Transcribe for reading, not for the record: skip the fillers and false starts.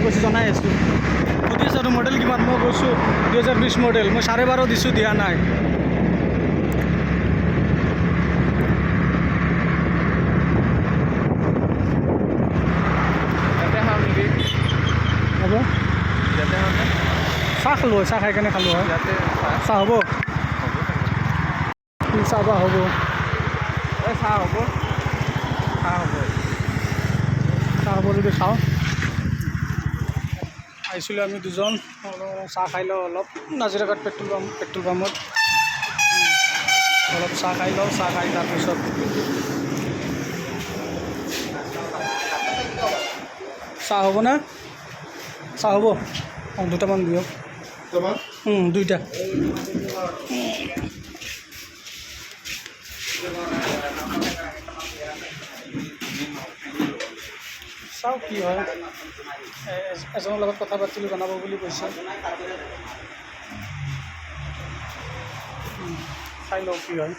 কৈছোঁ জনাই আছোঁ। সুধি আছোঁ মডেল কিমান, মই কৈছোঁ 2020 মডেল, মই 12.5 দিছোঁ, দিয়া নাই। হ'ব চাহ খালোঁ হয়, চাহ খাই কেনে খালোঁ হয়। চাহ হ'ব, চাহ বা হ'ব, চাহ হ'ব, চাহ হ'ব যদি খাওঁ। আহিছিলোঁ আমি দুজন, চাহ খাই লওঁ অলপ, নাজিৰাঘাট পেট্ৰল পাম্পত অলপ চাহ খাই লওঁ। চাহ খাই তাৰপিছত চাহ হ'ব না? চাহ হ'ব, অঁ 2টামান দিয়ক। 2টা। চাওঁ কি হয়, এজনৰ লগত কথা পাতিলোঁ, জনাব বুলি কৈছে। চাই লওঁ কি হয়।